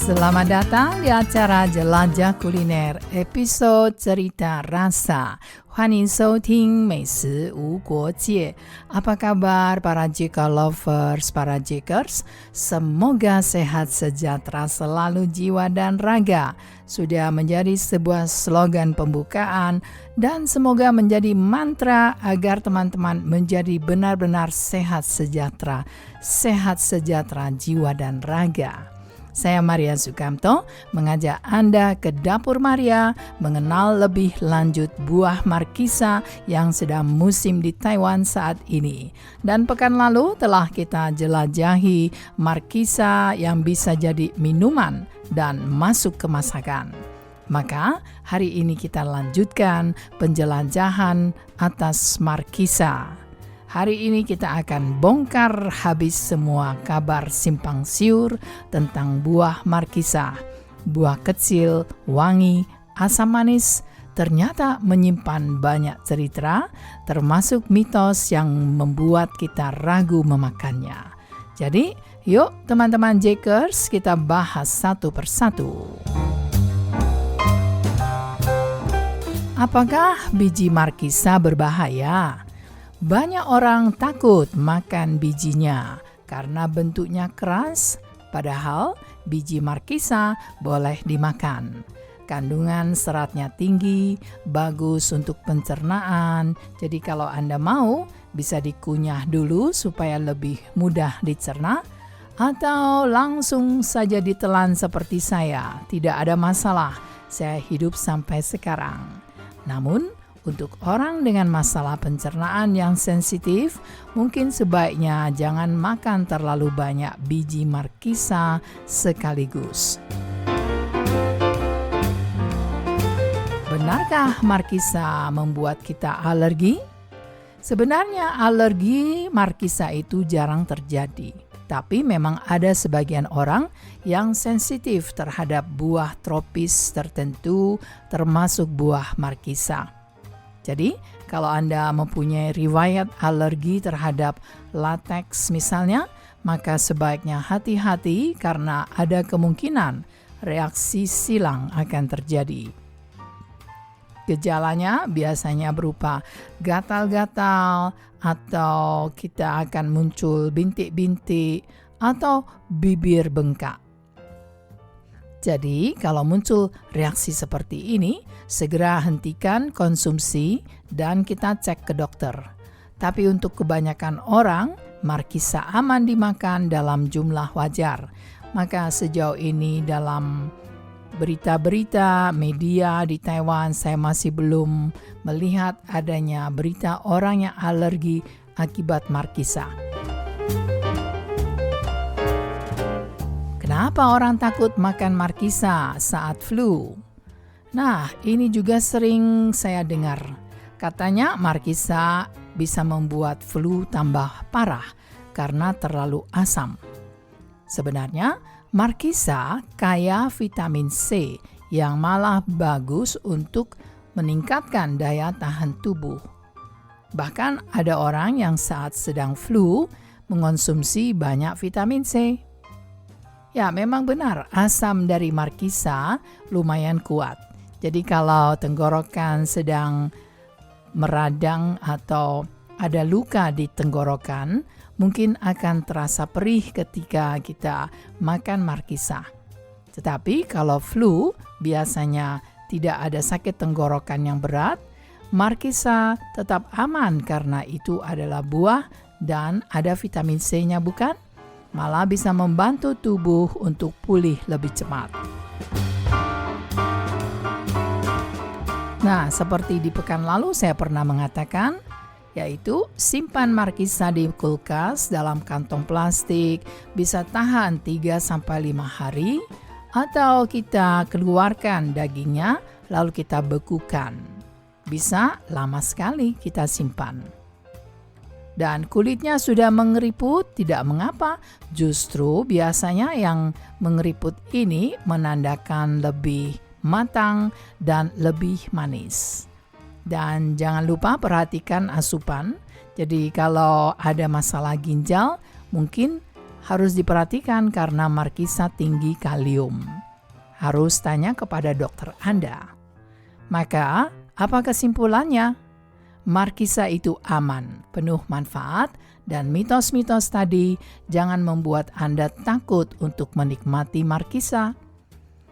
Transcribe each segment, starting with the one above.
Selamat datang di acara Jelajah Kuliner episode Cerita Rasa. 欢迎收听美食无国界. Apa kabar para Jika lovers, para Jikers? Semoga sehat sejahtera selalu jiwa dan raga. Sudah menjadi sebuah slogan pembukaan dan semoga menjadi mantra agar teman-teman menjadi benar-benar sehat sejahtera jiwa dan raga. Saya Maria Sukamto, mengajak Anda ke Dapur Maria mengenal lebih lanjut buah markisa yang sedang musim di Taiwan saat ini. Dan pekan lalu telah kita jelajahi markisa yang bisa jadi minuman dan masuk ke masakan. Maka hari ini kita lanjutkan penjelajahan atas markisa. Hari ini kita akan bongkar habis semua kabar simpang siur tentang buah markisa. Buah kecil, wangi, asam manis, ternyata menyimpan banyak cerita, termasuk mitos yang membuat kita ragu memakannya. Jadi, yuk teman-teman Jakers, kita bahas satu persatu. Apakah biji markisa berbahaya? Banyak orang takut makan bijinya karena bentuknya keras, padahal biji markisa boleh dimakan. Kandungan seratnya tinggi, bagus untuk pencernaan. Jadi kalau Anda mau, bisa dikunyah dulu supaya lebih mudah dicerna, atau langsung saja ditelan seperti saya. Tidak ada masalah, saya hidup sampai sekarang. Namun, untuk orang dengan masalah pencernaan yang sensitif, mungkin sebaiknya jangan makan terlalu banyak biji markisa sekaligus. Benarkah markisa membuat kita alergi? Sebenarnya alergi markisa itu jarang terjadi. Tapi memang ada sebagian orang yang sensitif terhadap buah tropis tertentu, termasuk buah markisa. Jadi, kalau Anda mempunyai riwayat alergi terhadap lateks misalnya, maka sebaiknya hati-hati karena ada kemungkinan reaksi silang akan terjadi. Gejalanya biasanya berupa gatal-gatal, atau kita akan muncul bintik-bintik, atau bibir bengkak. Jadi, kalau muncul reaksi seperti ini, segera hentikan konsumsi dan kita cek ke dokter. Tapi untuk kebanyakan orang, markisa aman dimakan dalam jumlah wajar. Maka sejauh ini dalam berita-berita media di Taiwan, saya masih belum melihat adanya berita orang yang alergi akibat markisa. Kenapa orang takut makan markisa saat flu? Nah, ini juga sering saya dengar. Katanya markisa bisa membuat flu tambah parah karena terlalu asam. Sebenarnya, markisa kaya vitamin C yang malah bagus untuk meningkatkan daya tahan tubuh. Bahkan ada orang yang saat sedang flu mengonsumsi banyak vitamin C. Ya, memang benar, asam dari markisa lumayan kuat. Jadi kalau tenggorokan sedang meradang atau ada luka di tenggorokan, mungkin akan terasa perih ketika kita makan markisa. Tetapi kalau flu, biasanya tidak ada sakit tenggorokan yang berat, markisa tetap aman karena itu adalah buah dan ada vitamin C-nya, bukan? Malah bisa membantu tubuh untuk pulih lebih cepat. Nah, seperti di pekan lalu saya pernah mengatakan, yaitu simpan markisa di kulkas dalam kantong plastik bisa tahan 3-5 hari, atau kita keluarkan dagingnya lalu kita bekukan. Bisa lama sekali kita simpan. Dan kulitnya sudah mengeriput, tidak mengapa. Justru biasanya yang mengeriput ini menandakan lebih matang dan lebih manis. Dan jangan lupa perhatikan asupan. Jadi kalau ada masalah ginjal, mungkin harus diperhatikan karena markisa tinggi kalium. Harus tanya kepada dokter Anda. Maka, apa kesimpulannya? Markisa itu aman, penuh manfaat, dan mitos-mitos tadi jangan membuat Anda takut untuk menikmati markisa.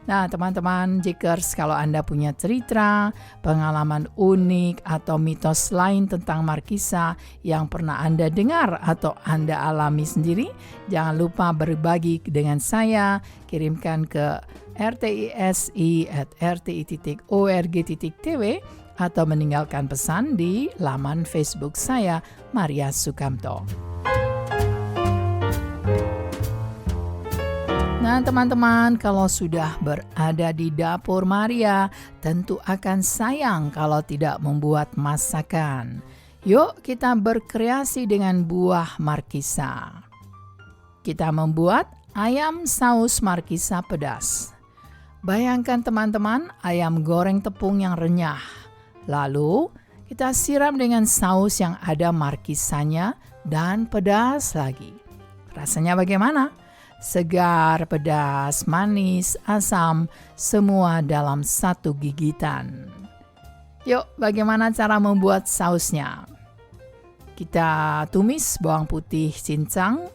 Nah, teman-teman Jikers, kalau Anda punya cerita, pengalaman unik, atau mitos lain tentang markisa yang pernah Anda dengar atau Anda alami sendiri, jangan lupa berbagi dengan saya, kirimkan ke rtisi@rti.org.tw atau meninggalkan pesan di laman Facebook saya, Maria Sukamto. Nah, teman-teman, kalau sudah berada di dapur Maria, tentu akan sayang kalau tidak membuat masakan. Yuk kita berkreasi dengan buah markisa. Kita membuat ayam saus markisa pedas. Bayangkan teman-teman, ayam goreng tepung yang renyah. Lalu kita siram dengan saus yang ada markisanya dan pedas lagi. Rasanya bagaimana? Segar, pedas, manis, asam, semua dalam satu gigitan. Yuk, bagaimana cara membuat sausnya? Kita tumis bawang putih cincang,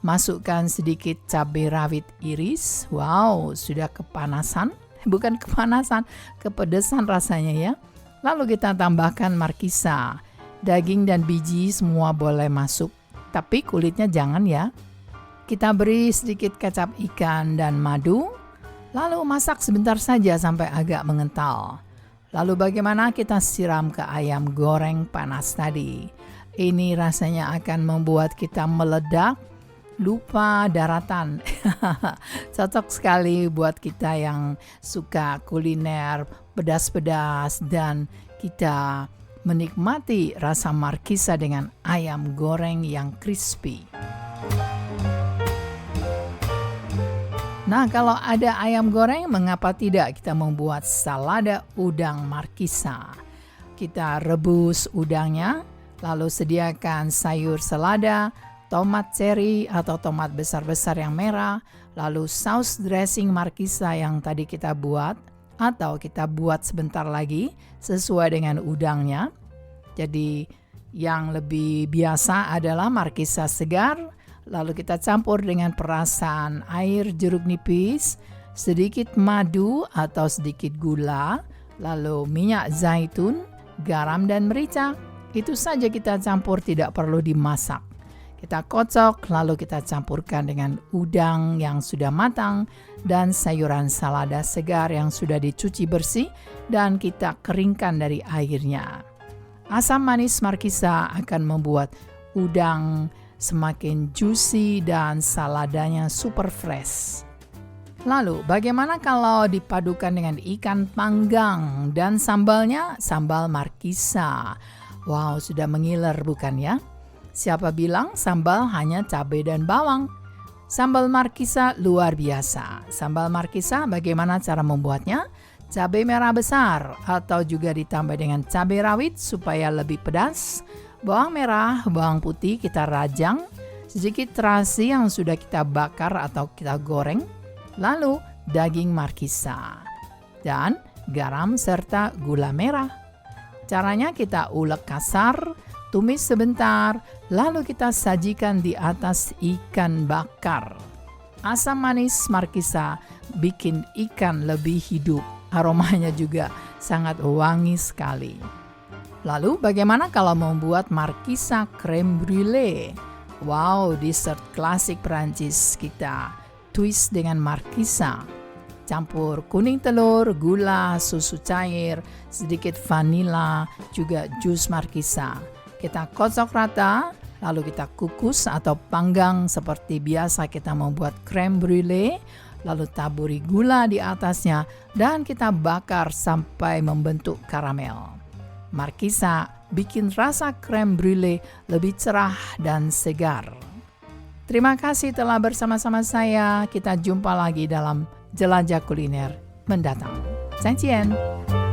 masukkan sedikit cabai rawit iris. Wow, sudah kepanasan. Bukan kepanasan, kepedesan rasanya ya. Lalu kita tambahkan markisa. Daging dan biji semua boleh masuk, tapi kulitnya jangan ya. Kita beri sedikit kecap ikan dan madu, lalu masak sebentar saja sampai agak mengental. Lalu bagaimana kita siram ke ayam goreng panas tadi. Ini rasanya akan membuat kita meledak, lupa daratan. Cocok sekali buat kita yang suka kuliner pedas-pedas dan kita menikmati rasa markisa dengan ayam goreng yang crispy. Nah, kalau ada ayam goreng, mengapa tidak kita membuat salada udang markisa? Kita rebus udangnya, lalu sediakan sayur selada, tomat cherry atau tomat besar-besar yang merah, lalu saus dressing markisa yang tadi kita buat, atau kita buat sebentar lagi sesuai dengan udangnya. Jadi yang lebih biasa adalah markisa segar, lalu kita campur dengan perasan air jeruk nipis, sedikit madu atau sedikit gula, lalu minyak zaitun, garam dan merica. Itu saja kita campur, tidak perlu dimasak. Kita kocok, lalu kita campurkan dengan udang yang sudah matang dan sayuran salada segar yang sudah dicuci bersih dan kita keringkan dari airnya. Asam manis markisa akan membuat udang semakin juicy dan saladanya super fresh. Lalu, bagaimana kalau dipadukan dengan ikan panggang dan sambalnya sambal markisa? Wow, sudah mengiler bukan ya? Siapa bilang sambal hanya cabai dan bawang? Sambal markisa luar biasa. Sambal markisa bagaimana cara membuatnya? Cabai merah besar atau juga ditambah dengan cabai rawit supaya lebih pedas. Bawang merah, bawang putih kita rajang, sedikit terasi yang sudah kita bakar atau kita goreng, lalu daging markisa, dan garam serta gula merah. Caranya kita ulek kasar, tumis sebentar, lalu kita sajikan di atas ikan bakar. Asam manis markisa bikin ikan lebih hidup, aromanya juga sangat wangi sekali. Lalu bagaimana kalau membuat markisa crème brûlée? Wow, dessert klasik Prancis kita. Twist dengan markisa. Campur kuning telur, gula, susu cair, sedikit vanila, juga jus markisa. Kita kocok rata, lalu kita kukus atau panggang seperti biasa kita membuat crème brûlée. Lalu taburi gula di atasnya dan kita bakar sampai membentuk karamel. Markisa bikin rasa crème brûlée lebih cerah dan segar. Terima kasih telah bersama-sama saya. Kita jumpa lagi dalam Jelajah Kuliner mendatang. 再见。